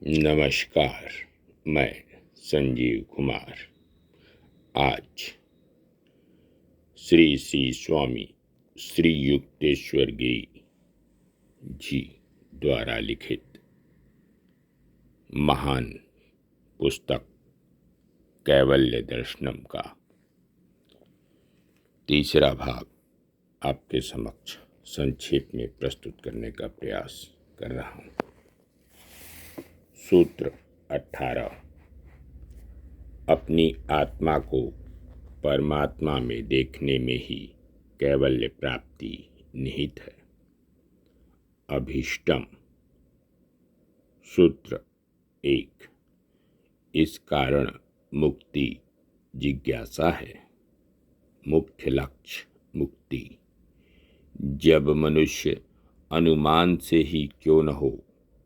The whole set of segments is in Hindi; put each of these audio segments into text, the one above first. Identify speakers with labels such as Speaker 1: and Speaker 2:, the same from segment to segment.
Speaker 1: नमस्कार। मैं संजीव कुमार आज श्री श्री स्वामी श्री युक्तेश्वर गिरी जी द्वारा लिखित महान पुस्तक कैवल्य दर्शनम का तीसरा भाग आपके समक्ष संक्षेप में प्रस्तुत करने का प्रयास कर रहा हूँ। सूत्र 18। अपनी आत्मा को परमात्मा में देखने में ही कैवल्य प्राप्ति निहित है। अभीष्टम। सूत्र 1। इस कारण मुक्ति जिज्ञासा है। मुख्य लक्ष्य मुक्ति। जब मनुष्य अनुमान से ही क्यों न हो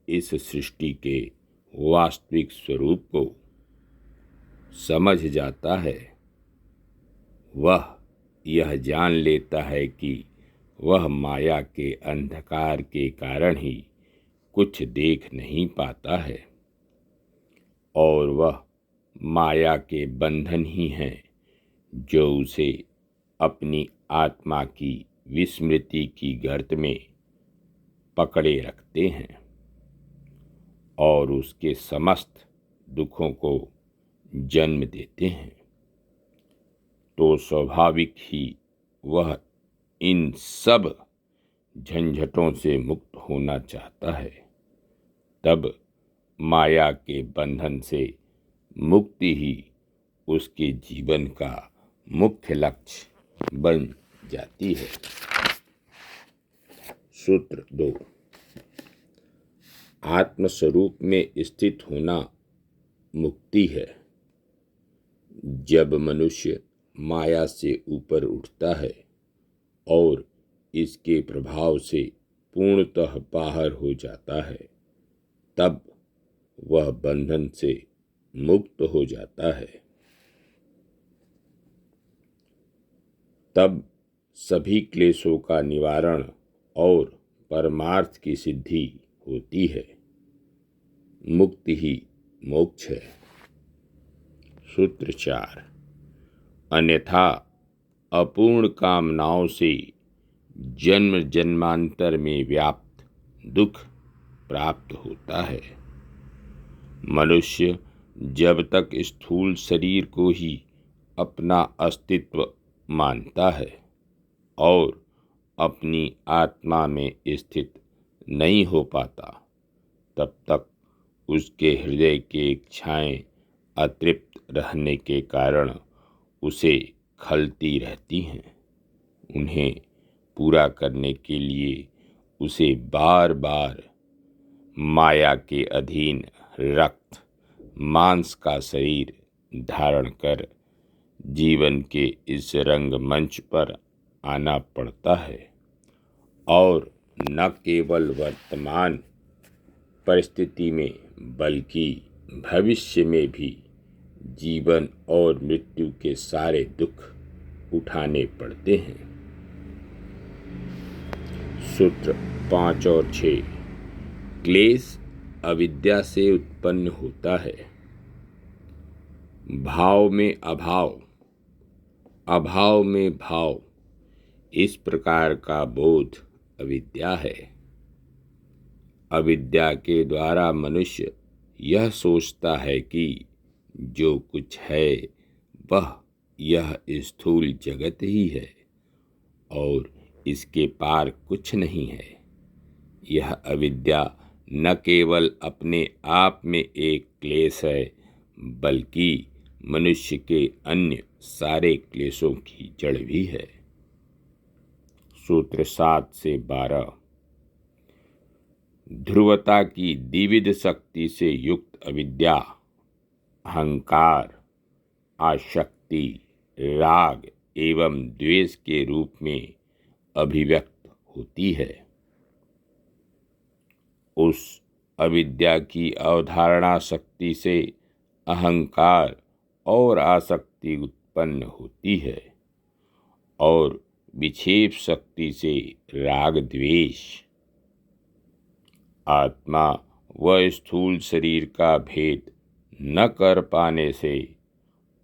Speaker 1: इस सृष्टि के वास्तविक स्वरूप को समझ जाता है, वह यह जान लेता है कि वह माया के अंधकार के कारण ही कुछ देख नहीं पाता है और वह माया के बंधन ही हैं जो उसे अपनी आत्मा की विस्मृति की गर्त में पकड़े रखते हैं और उसके समस्त दुखों को जन्म देते हैं। तो स्वाभाविक ही वह इन सब झंझटों से मुक्त होना चाहता है। तब माया के बंधन से मुक्ति ही उसके जीवन का मुख्य लक्ष्य बन जाती है। सूत्र 2। आत्मस्वरूप में स्थित होना मुक्ति है। जब मनुष्य माया से ऊपर उठता है और इसके प्रभाव से पूर्णतः बाहर हो जाता है, तब वह बंधन से मुक्त हो जाता है। तब सभी क्लेशों का निवारण और परमार्थ की सिद्धि होती है। मुक्ति ही मोक्ष है। सूत्र 4। अन्यथा अपूर्ण कामनाओं से जन्म जन्मांतर में व्याप्त दुख प्राप्त होता है। मनुष्य जब तक स्थूल शरीर को ही अपना अस्तित्व मानता है और अपनी आत्मा में स्थित नहीं हो पाता, तब तक उसके हृदय की इच्छाएं अतृप्त रहने के कारण उसे खलती रहती हैं। उन्हें पूरा करने के लिए उसे बार बार माया के अधीन रक्त मांस का शरीर धारण कर जीवन के इस रंगमंच पर आना पड़ता है और न केवल वर्तमान परिस्थिति में बल्कि भविष्य में भी जीवन और मृत्यु के सारे दुख उठाने पड़ते हैं। सूत्र 5 और 6। क्लेश अविद्या से उत्पन्न होता है। भाव में अभाव, अभाव में भाव, इस प्रकार का बोध अविद्या है। अविद्या के द्वारा मनुष्य यह सोचता है कि जो कुछ है वह यह स्थूल जगत ही है और इसके पार कुछ नहीं है। यह अविद्या न केवल अपने आप में एक क्लेश है बल्कि मनुष्य के अन्य सारे क्लेशों की जड़ भी है। सूत्र 7 से 12। ध्रुवता की द्विविध शक्ति से युक्त अविद्या अहंकार, आसक्ति, राग एवं द्वेष के रूप में अभिव्यक्त होती है। उस अविद्या की अवधारणा शक्ति से अहंकार और आसक्ति उत्पन्न होती है और विक्षेप शक्ति से राग द्वेष। आत्मा वह स्थूल शरीर का भेद न कर पाने से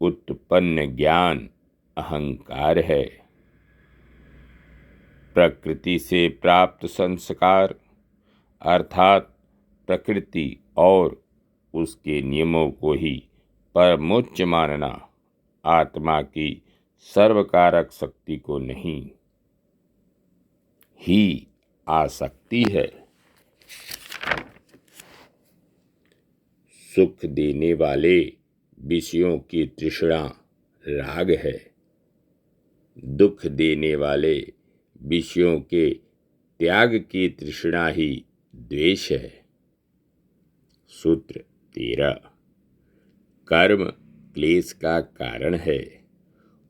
Speaker 1: उत्पन्न ज्ञान अहंकार है। प्रकृति से प्राप्त संस्कार अर्थात प्रकृति और उसके नियमों को ही परमोच्च मानना आत्मा की सर्वकारक शक्ति को नहीं ही आसक्ति है। सुख देने वाले विषयों की तृष्णा राग है, दुख देने वाले विषयों के त्याग की तृष्णा ही द्वेष है। सूत्र 13। कर्म क्लेश का कारण है,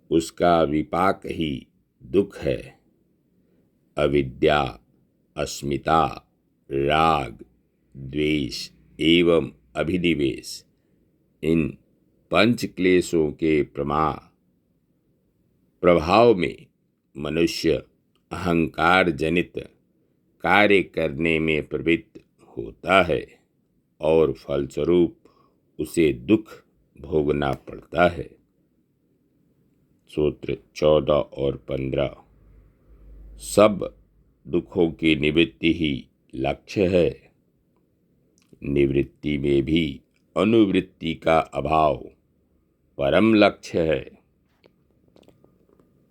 Speaker 1: उसका विपाक ही दुख है। अविद्या, अस्मिता, राग, द्वेष एवं अभिनिवेश, इन पंच क्लेशों के प्रभाव में मनुष्य अहंकार जनित कार्य करने में प्रवृत्त होता है और फलस्वरूप उसे दुख भोगना पड़ता है। सूत्र 14 और 15। सब दुखों की निवृत्ति ही लक्ष्य है। निवृत्ति में भी अनुवृत्ति का अभाव परम लक्ष्य है।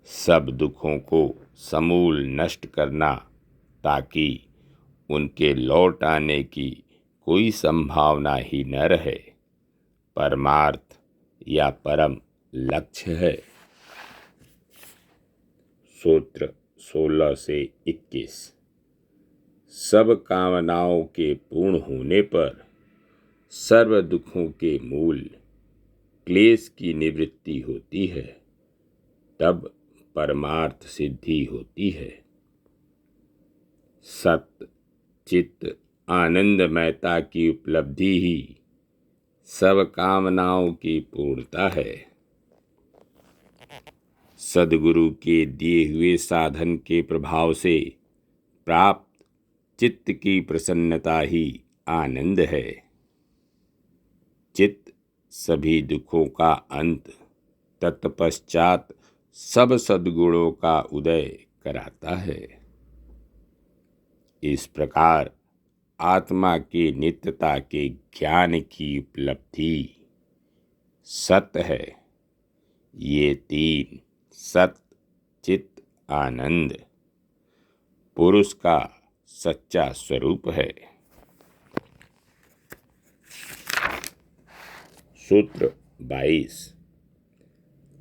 Speaker 1: सब दुखों को समूल नष्ट करना ताकि उनके लौट आने की कोई संभावना ही न रहे, परमार्थ या परम लक्ष्य है। सूत्र 16 से 21। सब कामनाओं के पूर्ण होने पर सर्व दुखों के मूल क्लेश की निवृत्ति होती है, तब परमार्थ सिद्धि होती है। सत्य चित्त आनंदमयता की उपलब्धि ही सब कामनाओं की पूर्णता है। सद्गुरु के दिए हुए साधन के प्रभाव से प्राप्त चित्त की प्रसन्नता ही आनंद है। चित्त सभी दुखों का अंत, तत्पश्चात सब सद्गुणों का उदय कराता है। इस प्रकार आत्मा की नित्यता के ज्ञान की उपलब्धि सत्य है। ये तीन सत्य चित्त आनंद पुरुष का सच्चा स्वरूप है। सूत्र 22।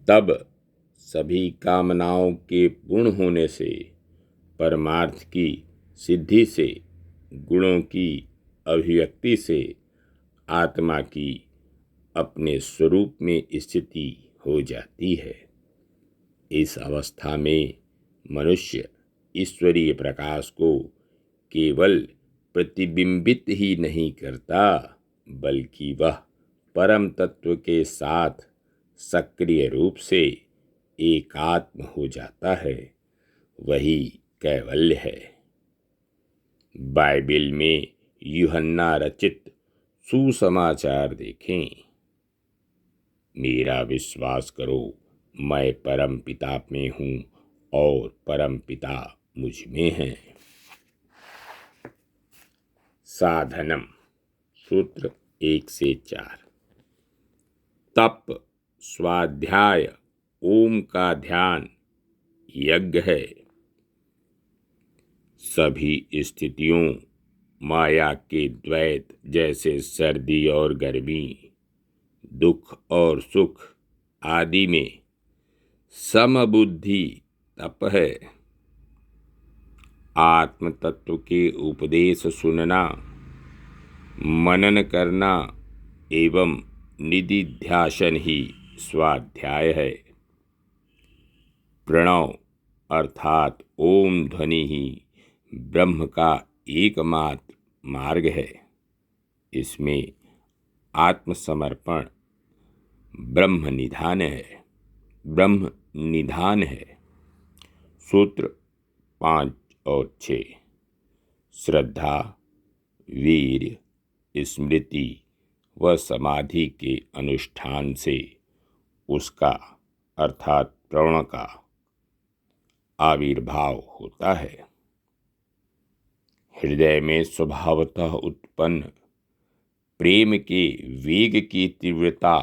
Speaker 1: तब सभी कामनाओं के पूर्ण होने से परमार्थ की सिद्धि से गुणों की अभिव्यक्ति से आत्मा की अपने स्वरूप में स्थिति हो जाती है। इस अवस्था में मनुष्य ईश्वरीय प्रकाश को केवल प्रतिबिंबित ही नहीं करता, बल्कि वह परम तत्व के साथ सक्रिय रूप से एकात्म हो जाता है। वही कैवल्य है। बाइबिल में यूहन्ना रचित सुसमाचार देखें। मेरा विश्वास करो, मैं परम पिता में हूँ और परम पिता मुझ में है। साधनम। सूत्र 1 से 4। तप, स्वाध्याय, ओम का ध्यान यज्ञ है। सभी स्थितियों माया के द्वैत जैसे सर्दी और गर्मी, दुख और सुख आदि में समबुद्धि तप है। आत्म तत्व के उपदेश सुनना, मनन करना एवं निधिध्यासन ही स्वाध्याय है। प्रणव अर्थात ओम ध्वनि ही ब्रह्म का एकमात्र मार्ग है। इसमें आत्मसमर्पण ब्रह्म निधान है। सूत्र 5 और 6। श्रद्धा, वीर्य, स्मृति व समाधि के अनुष्ठान से उसका अर्थात प्रण का आविर्भाव होता है। हृदय में स्वभावतः उत्पन्न प्रेम के वेग की तीव्रता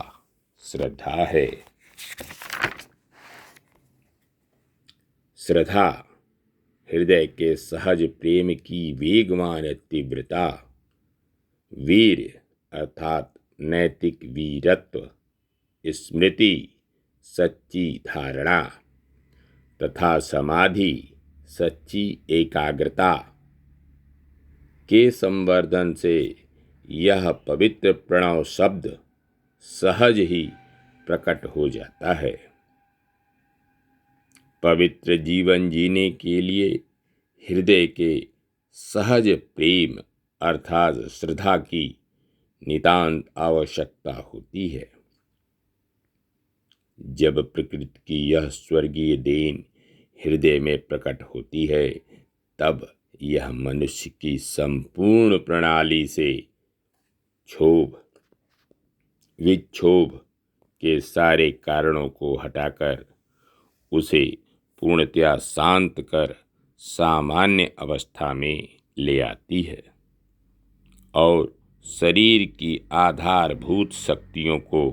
Speaker 1: श्रद्धा है। श्रद्धा हृदय के सहज प्रेम की वेगवान तीव्रता, वीर अर्थात नैतिक वीरत्व, स्मृति सच्ची धारणा तथा समाधि सच्ची एकाग्रता के संवर्धन से यह पवित्र प्रणव शब्द सहज ही प्रकट हो जाता है। पवित्र जीवन जीने के लिए हृदय के सहज प्रेम अर्थात श्रद्धा की नितांत आवश्यकता होती है। जब प्रकृति की यह स्वर्गीय देन हृदय में प्रकट होती है, तब यह मनुष्य की संपूर्ण प्रणाली से क्षोभ विक्षोभ के सारे कारणों को हटाकर उसे पूर्णतया शांत कर सामान्य अवस्था में ले आती है और शरीर की आधारभूत शक्तियों को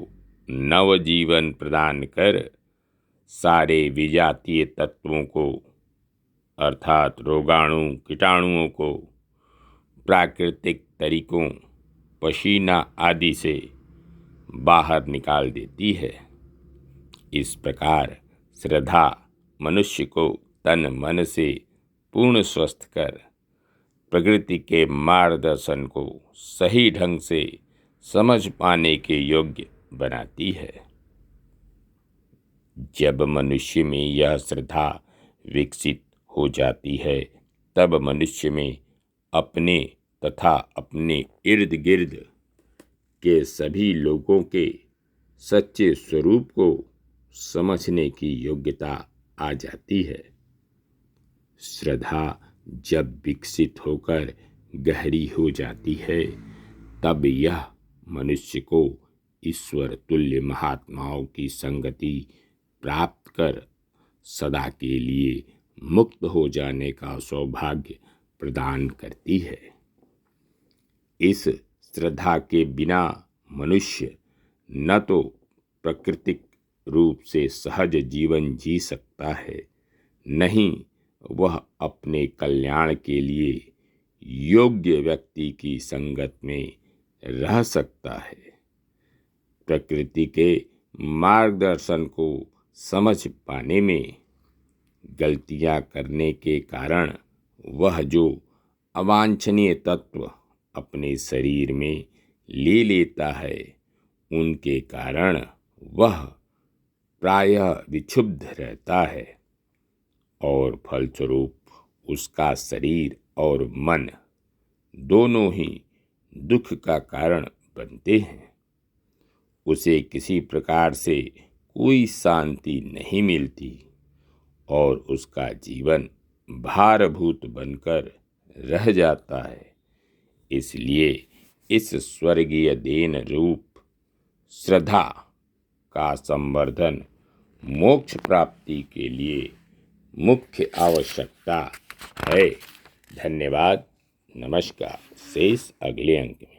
Speaker 1: नवजीवन प्रदान कर सारे विजातीय तत्वों को अर्थात रोगाणु कीटाणुओं को प्राकृतिक तरीकों पसीना आदि से बाहर निकाल देती है। इस प्रकार श्रद्धा मनुष्य को तन मन से पूर्ण स्वस्थ कर प्रकृति के मार्गदर्शन को सही ढंग से समझ पाने के योग्य बनाती है। जब मनुष्य में यह श्रद्धा विकसित हो जाती है, तब मनुष्य में अपने तथा अपने इर्द गिर्द के सभी लोगों के सच्चे स्वरूप को समझने की योग्यता आ जाती है। श्रद्धा जब विकसित होकर गहरी हो जाती है, तब यह मनुष्य को ईश्वर तुल्य महात्माओं की संगति प्राप्त कर सदा के लिए मुक्त हो जाने का सौभाग्य प्रदान करती है। इस श्रद्धा के बिना मनुष्य न तो प्राकृतिक रूप से सहज जीवन जी सकता है, नहीं वह अपने कल्याण के लिए योग्य व्यक्ति की संगत में रह सकता है। प्रकृति के मार्गदर्शन को समझ पाने में गलतियां करने के कारण वह जो अवांछनीय तत्व अपने शरीर में ले लेता है, उनके कारण वह प्रायः विक्षुब्ध रहता है और फलस्वरूप उसका शरीर और मन दोनों ही दुख का कारण बनते हैं। उसे किसी प्रकार से कोई शांति नहीं मिलती और उसका जीवन भारभूत बनकर रह जाता है। इसलिए इस स्वर्गीय देन रूप श्रद्धा का संवर्धन मोक्ष प्राप्ति के लिए मुख्य आवश्यकता है। धन्यवाद। नमस्कार। शेष अगले अंक में।